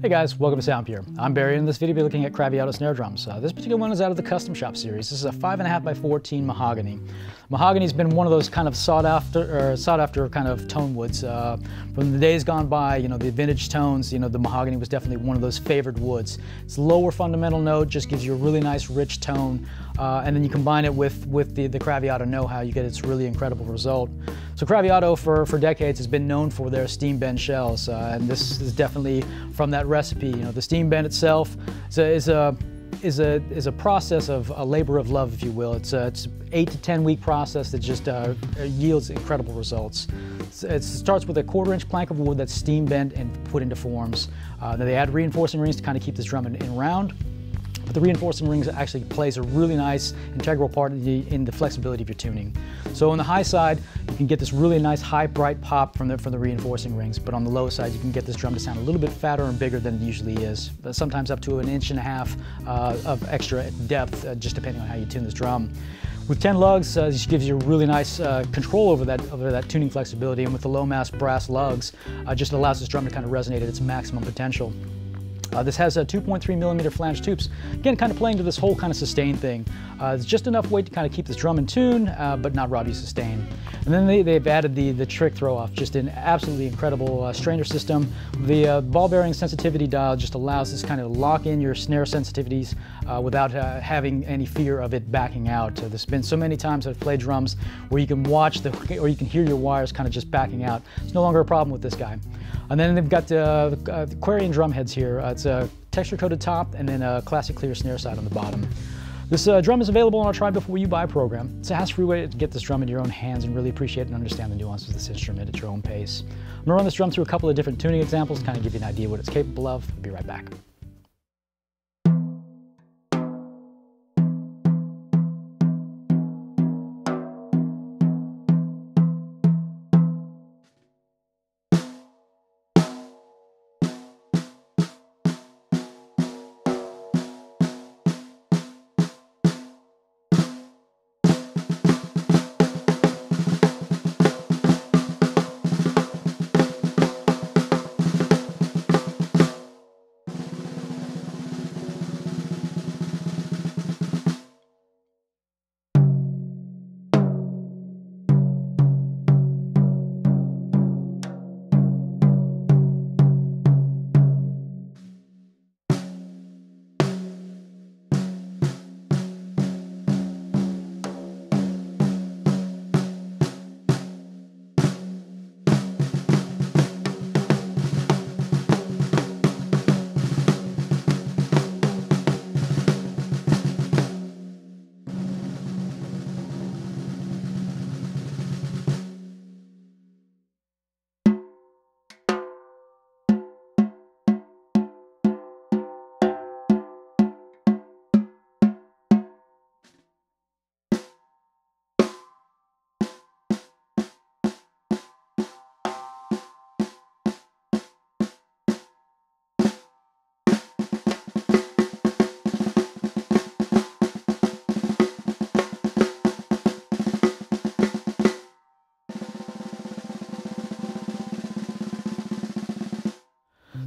Hey guys, welcome to Sound Pure. I'm Barry, and in this video we'll be looking at Craviotto snare drums. This particular one is out of the Custom Shop series. This is a 5.5x14 Mahogany. Mahogany's been one of those kind of sought after kind of tone woods. From the days gone by, you know, the vintage tones, you know, the Mahogany was definitely one of those favored woods. It's lower fundamental note, just gives you a really nice rich tone, and then you combine it with the Craviotto know-how, you get its really incredible result. So Craviotto for decades has been known for their steam bend shells, and this is definitely from that recipe. You know, the steam bend itself is a process of a labor of love, if you will. It's 8 to 10 week process that just yields incredible results. It starts with a 1/4-inch plank of wood that's steam bent and put into forms. Then they add reinforcing rings to kind of keep this drum in round. But the reinforcing rings actually plays a really nice integral part in the flexibility of your tuning. So on the high side, you can get this really nice high bright pop from the reinforcing rings, but on the low side you can get this drum to sound a little bit fatter and bigger than it usually is, sometimes up to 1.5 inches of extra depth, just depending on how you tune this drum. With 10 lugs, this gives you really nice control over that tuning flexibility, and with the low mass brass lugs, just allows this drum to kind of resonate at its maximum potential. This has 2.3mm flange tubes, again kind of playing to this whole kind of sustain thing. It's just enough weight to kind of keep this drum in tune, but not rob you sustain. And then they've added the trick throw off, just an absolutely incredible strainer system. The ball bearing sensitivity dial just allows this kind of lock in your snare sensitivities without having any fear of it backing out. There's been so many times I've played drums where you can watch or you can hear your wires kind of just backing out. It's no longer a problem with this guy. And then they've got the Aquarian drum heads here. It's a texture coated top and then a classic clear snare side on the bottom. This drum is available on our Try Before You Buy program. It's a hassle-free way to get this drum into your own hands and really appreciate and understand the nuances of this instrument at your own pace. I'm gonna run this drum through a couple of different tuning examples to kind of give you an idea what it's capable of. I'll be right back.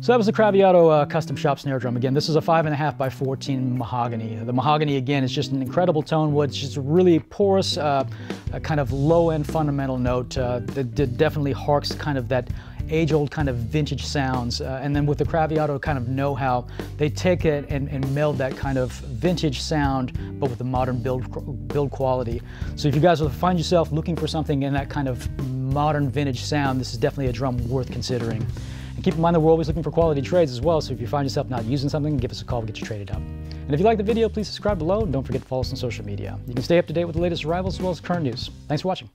So that was the Craviotto Custom Shop snare drum. Again, this is a 5.5x14 Mahogany. The Mahogany, again, is just an incredible tone wood. It's just a really porous, kind of low-end fundamental note that definitely harks kind of that age-old kind of vintage sounds. And then with the Craviotto kind of know-how, they take it and meld that kind of vintage sound, but with the modern build quality. So if you guys find yourself looking for something in that kind of modern vintage sound, this is definitely a drum worth considering. And keep in mind that we're always looking for quality trades as well, so if you find yourself not using something, give us a call, we'll get you traded up. And if you like the video, please subscribe below, and don't forget to follow us on social media. You can stay up to date with the latest arrivals as well as current news. Thanks for watching.